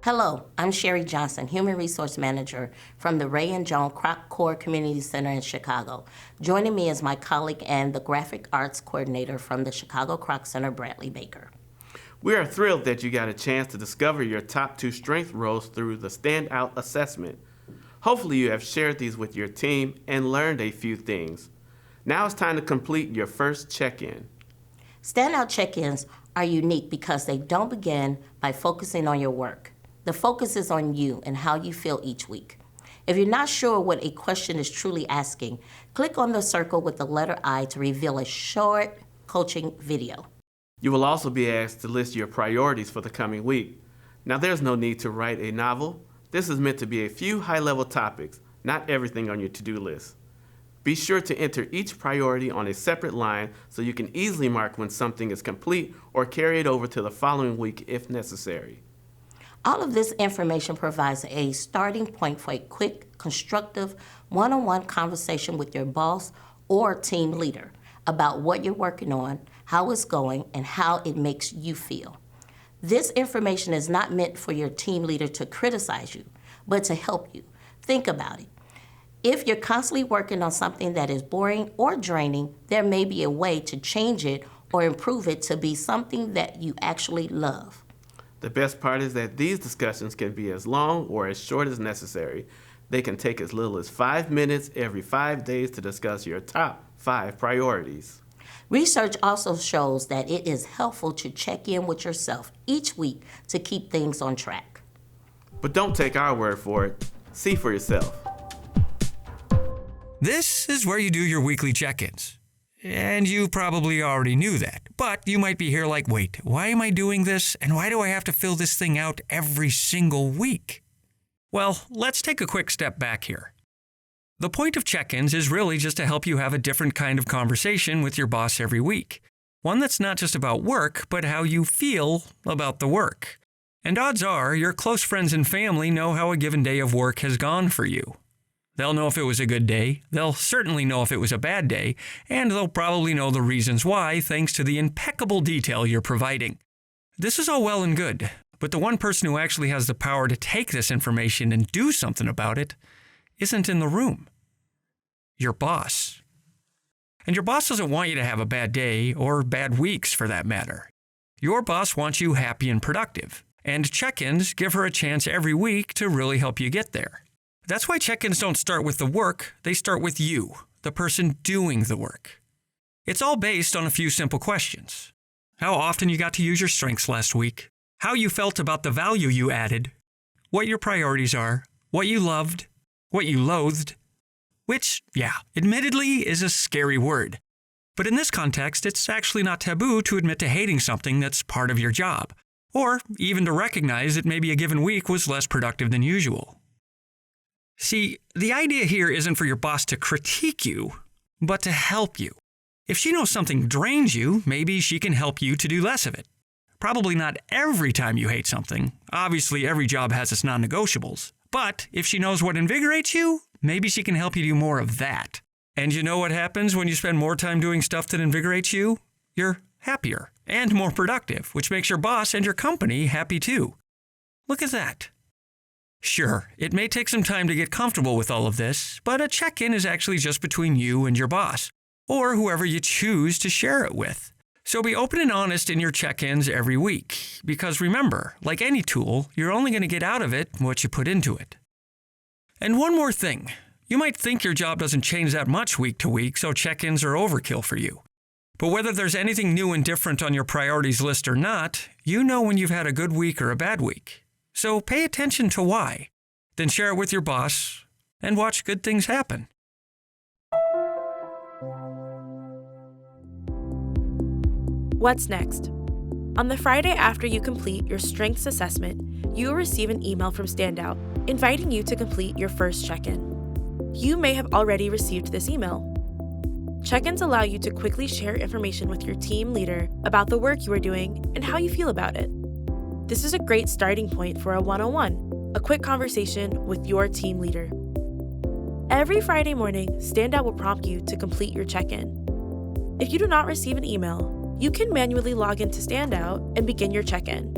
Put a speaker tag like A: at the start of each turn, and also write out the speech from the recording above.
A: Hello, I'm Sherry Johnson, Human Resource Manager from the Ray and Joan Kroc Core Community Center in Chicago. Joining me is my colleague and the Graphic Arts Coordinator from the Chicago Kroc Center, Bradley Baker.
B: We are thrilled that you got a chance to discover your top 2 strength roles through the StandOut assessment. Hopefully you have shared these with your team and learned a few things. Now it's time to complete your first check-in.
A: StandOut check-ins are unique because they don't begin by focusing on your work. The focus is on you and how you feel each week. If you're not sure what a question is truly asking, click on the circle with the letter I to reveal a short coaching video.
B: You will also be asked to list your priorities for the coming week. Now there's no need to write a novel. This is meant to be a few high-level topics, not everything on your to-do list. Be sure to enter each priority on a separate line so you can easily mark when something is complete or carry it over to the following week if necessary.
A: All of this information provides a starting point for a quick, constructive, one-on-one conversation with your boss or team leader about what you're working on, how it's going, and how it makes you feel. This information is not meant for your team leader to criticize you, but to help you. Think about it. If you're constantly working on something that is boring or draining, there may be a way to change it or improve it to be something that you actually love.
B: The best part is that these discussions can be as long or as short as necessary. They can take as little as 5 minutes every 5 days to discuss your top 5 priorities.
A: Research also shows that it is helpful to check in with yourself each week to keep things on track.
B: But don't take our word for it. See for yourself.
C: This is where you do your weekly check-ins. And you probably already knew that. But you might be here like, wait, why am I doing this? And why do I have to fill this thing out every single week? Well, let's take a quick step back here. The point of check-ins is really just to help you have a different kind of conversation with your boss every week. One that's not just about work, but how you feel about the work. And odds are, your close friends and family know how a given day of work has gone for you. They'll know if it was a good day, they'll certainly know if it was a bad day, and they'll probably know the reasons why thanks to the impeccable detail you're providing. This is all well and good, but the one person who actually has the power to take this information and do something about it isn't in the room. Your boss. And your boss doesn't want you to have a bad day, or bad weeks for that matter. Your boss wants you happy and productive, and check-ins give her a chance every week to really help you get there. That's why check-ins don't start with the work, they start with you, the person doing the work. It's all based on a few simple questions. How often you got to use your strengths last week, how you felt about the value you added, what your priorities are, what you loved, what you loathed, which, admittedly is a scary word. But in this context, it's actually not taboo to admit to hating something that's part of your job, or even to recognize that maybe a given week was less productive than usual. See, the idea here isn't for your boss to critique you, but to help you. If she knows something drains you, maybe she can help you to do less of it. Probably not every time you hate something. Obviously, every job has its non-negotiables. But if she knows what invigorates you, maybe she can help you do more of that. And you know what happens when you spend more time doing stuff that invigorates you? You're happier and more productive, which makes your boss and your company happy too. Look at that. Sure, it may take some time to get comfortable with all of this, but a check-in is actually just between you and your boss, or whoever you choose to share it with. So be open and honest in your check-ins every week, because remember, like any tool, you're only going to get out of it what you put into it. And one more thing, you might think your job doesn't change that much week to week, so check-ins are overkill for you. But whether there's anything new and different on your priorities list or not, you know when you've had a good week or a bad week. So pay attention to why, then share it with your boss, and watch good things happen.
D: What's next? On the Friday after you complete your strengths assessment, you will receive an email from StandOut inviting you to complete your first check-in. You may have already received this email. Check-ins allow you to quickly share information with your team leader about the work you are doing and how you feel about it. This is a great starting point for a one-on-one, a quick conversation with your team leader. Every Friday morning, StandOut will prompt you to complete your check-in. If you do not receive an email, you can manually log into StandOut and begin your check-in.